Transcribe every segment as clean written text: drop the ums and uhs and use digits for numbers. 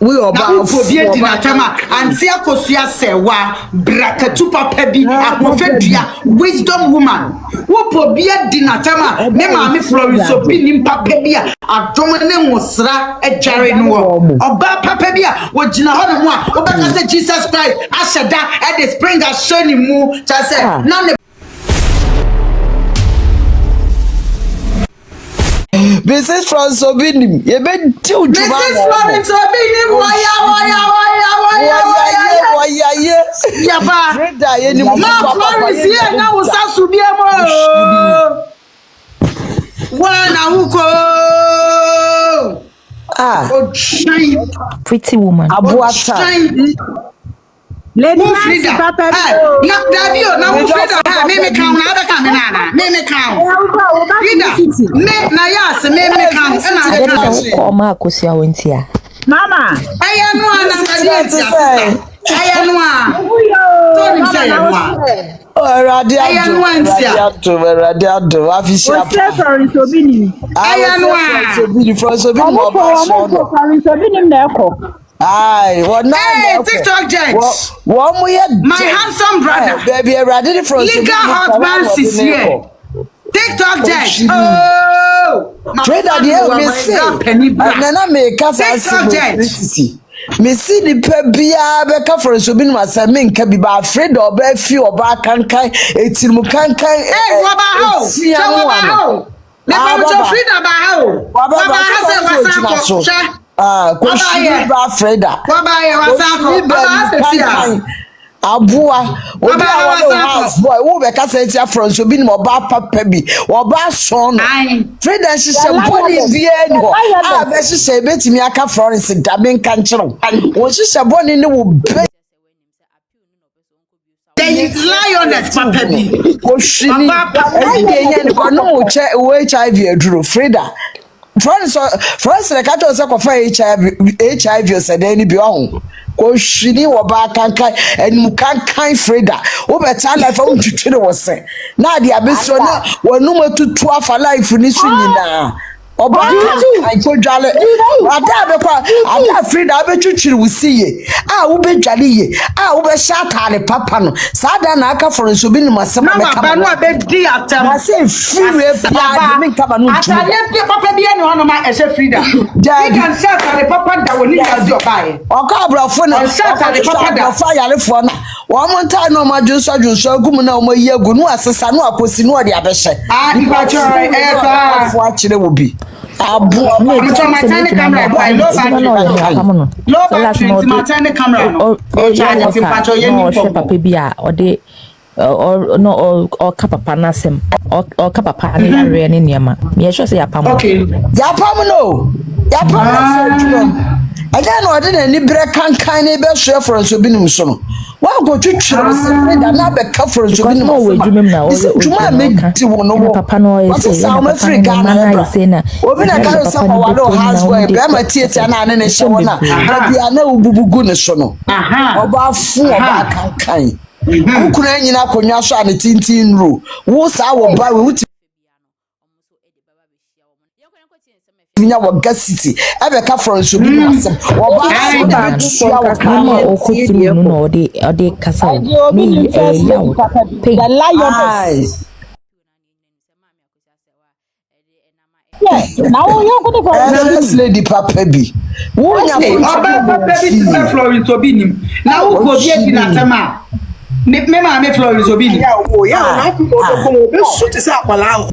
we oba phobia di natama anti Akosua Serwaa brakatu papa bi akofedua wisdom woman wo phobia di natama me maame Florence Obinim papa bi a adom ne ngosra adware no oba papa bi a wo gina ho no mo a obaka say Jesus Christ asheda at the spring as shoni mu cha say na Mrs. Florence Obinim, you been too Mrs. Florence Obinim, waya. Yaba. Freda, you know. Now Florence here now was Asubiemo. Wana uko. Oh, pretty woman. Abuata. Lady Freda. Now Davio, now Freda. Me count. Me count. Freda. Me Nayas. Me count. Oma Akosua wentia. Mama. Ayanwa na madiati. Ayanwa. Tony say ayanwa. Radiado. Afia. Florence Obinim. Ayanwa. Florence Obinim. Florence Obinim na eko. Aye, what now? Hey, TikTok gents. My handsome brother. Baby, I read it from Legal husband is here. TikTok gents. Oh, Freda, Nana make us TikTok gents. Me see the pebia beka for Obinim asame nka bi ba Freda oba fi oba kankan etimu kankan wabaho me ba wo Freda ba ho wabaho se wasako Koshi ba Freda. Wabaye wasako. Abua. Obi house boy. Who be kasa etia Florence Obinim oba papa bi. Oba son. Freda she se boni bia ni ho. Be she se betimi aka Florence da men kan kiro. Wo she se boni ni wo be. They lioness papa bi. Koshi ni. Eye ni ko no HIV aduro Freda. Florence the catch us for HIV or said any be on. Go shini or back and mukan Freda. Over time I found you was say. Now the abyss were number 12 for life for this now. Oba I go jale. Ada Freda abechuchiri we see. Wo be jale ye. Wo be shata le papa no. Sada na aka Florence Obinim asema me kama. Na be di atam. I say free pia me kama no. Atale pia papa bi ene hono ma ehye Freda. He can shata le papa da woni azi obaye. Oka abrafo na shata le papa da fa yarefo na. Wo monta na ma junso agum na o yi agu no asesa no akosi no de abehye. Ghpagetv afo akire wo bi. Abu, my tiny camera, low battery, my tiny camera. Oh, charge it, patch your papia, or de or no, or capapa nasem, or capapa and rain yama. Me, say yapam. Okay, yapam no, yapam. I don't know, I didn't any break can kind of share for us to be no son. Why go to church and not be covered to be no way to now? To my make to no papa no is I'm a free Ghana. Open a car of some house where Grandma Theatre and a show. I know Bubu goodness. About 4 back kind. Who couldn't you not on your and a tintin rule? What's our buy with Wa City. Ebe ka Florence Obinim asem. Oba no de kasa me the lioness. Now you go for lady papa bi. Wo nya papa bi to Florence Obinim. Now who go be di natama. Me maame Florence Obinim. Na ko be shoot say akwala o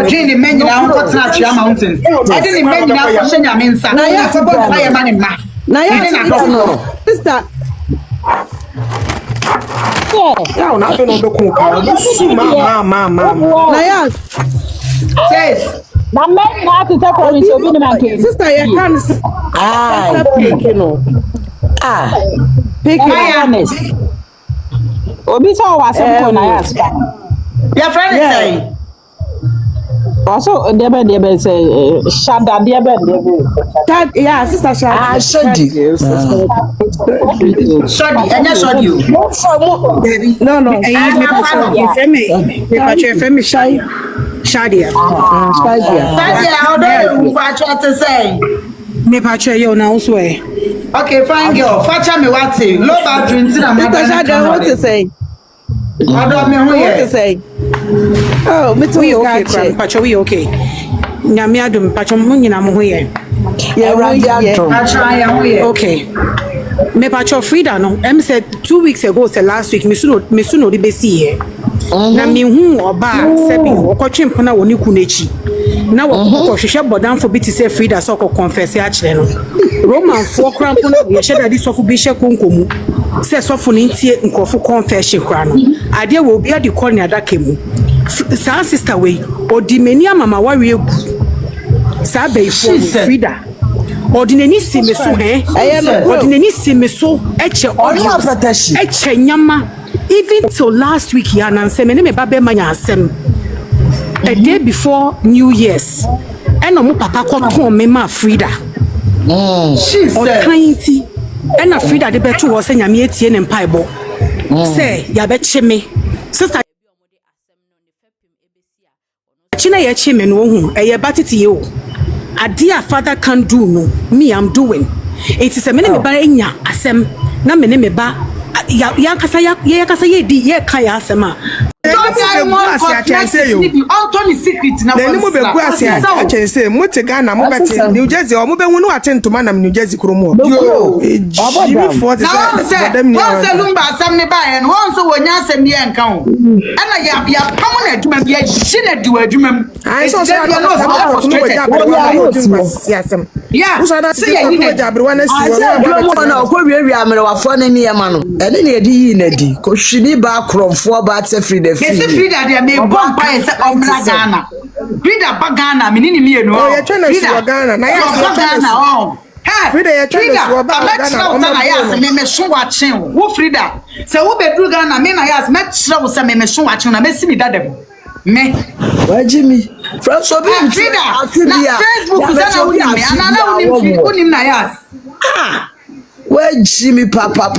dream the men na on Cotton Tree Mountain. I didn't men na ko shenya me nsa. Na ya for boy fire man ma. Na ya no. Sister. Yeah, na be no be ko ka. Su ma. Na ya. Says na men na to take Florence Obinim again. Sister you can Pick Obi so was some Nayas. Your friend is saying. Also, they say, Shada, that, yeah, sister Shada. Shadi. Shadi, and that's what you. No. Me shy. Shadia. Shadia, how do you try to say? Me patch you now, swear. Okay, fine girl. Facha me what say? Low battery in the What to say? I don't know What to say? Oh, me too. We okay, Pacho, we okay. Nyame adum, Pacho, munyina mo hoye. Yeah, right. Okay. Me Pacho Freda no, said 2 weeks ago, say last week, me suno di besi here. Na me hu oba sebi okotwe mpona woni kunechi. Na wo hwehwe bodan for biti say Freda so ko confess a kire no. Roman 4 krampo na ye sheda di sofo bi hye konkomu. Se sofo ni ntie nkofo confession kra no. Ade wo bi ade call ni adaka mu. Sa sister we odi meni amama wawe egu. Sa be ifo Freda. Ordinary simeso ordinary simeso eche eche nyama. Even till last week, he announced me babe manya asem. A day before New Year's, and no papa called me ma Freda. She said, "Tiny, and a Freda the better was saying me etienne and piebo. Say, ya betche me, sister. China ya chime no hu, e batiti you. A dear father can't do no, me I'm doing. It is a minute ba enya asem, na me ba. Ya kasa ye di ye kaya asema Anthony secret na Then mo be ku ase a say mo te Ghana mo beti New Jersey o mo be hu no atentoma na New Jersey kromo yo Jimmy 40 say lumba asem ne ba ye no won so wonya asem ye nka ho ana ya pam na adwuma bia hye na di adwuma mu ai so yeah say ya ni na jabrewa na si na ko wiawi amere wafo na ni ma no ene na edi yi na di ko hwini ba kromfo ba te Freda Freda dia me bomb pa say omra Ghana Freda ba Ghana menini me no Freda Ghana na ya Ghana Freda ya Freda ba Ghana Nayas me Schwar chen wo Freda say wo be dru Ghana me Nayas me kire wo say me Schwar chen na me si mi dadam me wajimi France Obinim Freda na Facebook say na woni me anana woni Nayas wajimi papa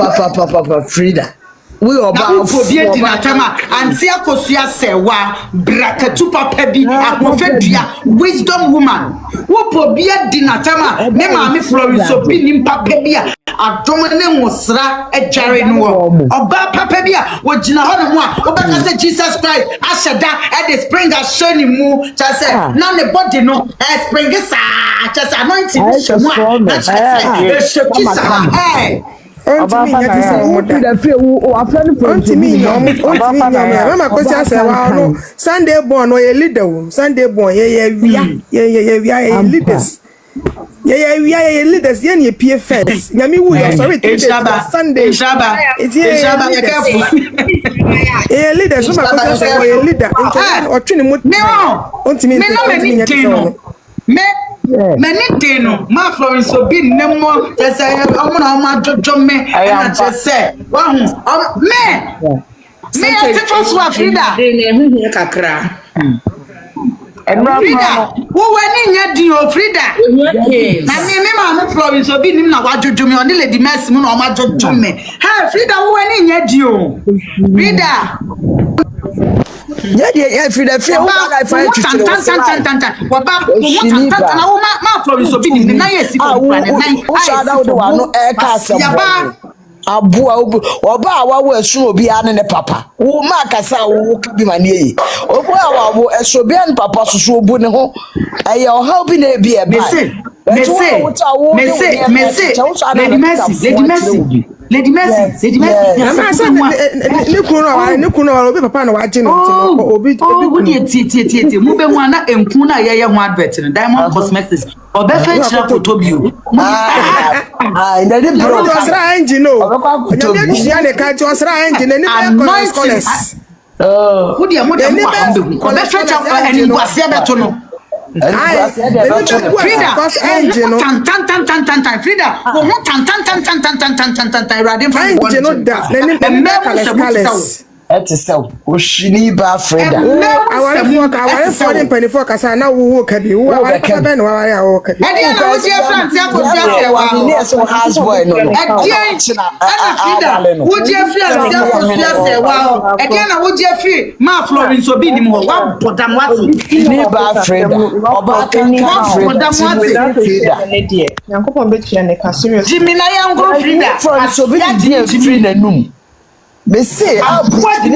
Freda we about for be dinatama anti Akosua Serwaa brakatu papa bi akofedua wisdom woman wo po be dinatama me maami Florence Obinim papa bi adom ne musra adware no oba papa bi wo gina ho no a obaka say Jesus Christ asheda e the spring has shown mu cha say na ne body no spring sa cha say anointing mu na cha say shekisa Mama Kosia Serwaa no Sunday born no ye leader Sunday born ye leaders ye leaders ye pie first nyame wu your sorry Sunday Shaba ye careful ye leaders Mama Kosia Serwaa ye leader o twini mu ontimi Many deno, my Florence Obinim no more. Yes, I am my job me. I just said, me. Me, I take us what Freda. Freda, who went in your deal, Freda? I mean, my Florence Obinim na wajojo me on the lady mess moon or my job me. Hey, Freda, who went in your deal? Freda. Yeah, Freda, feel what I find to Florence Obinim Nayas Abua oba awawo esu obi ane ne papa wo ma kasa wo bi mane yi obo awawo esu obi ane papa susu obu ne ho eye o how bi na bi e ba Lady Mercy. Ne kuno obi papa na waje no obi tie mu be hu ana enku na ye ho advert no Diamond Cosmetics obe fe chira photobio ndade bro osra engine no ya ne ka ti osra engine ne colors wo dia mo de mo obe fe chira eni kwase beto no Freda tan Freda wo ho tan radin from colors Etisel, Oshini ba Freda. Aware for the penny for Casa now who can be who I can be. House boy, no. Would you feel again? Would you feel my Florence Obinim? What put them what? Niba Freda. Oba Freda. Jimmy Nayas go Freda. Florence Obinim Freda num. Me say, I'm Freda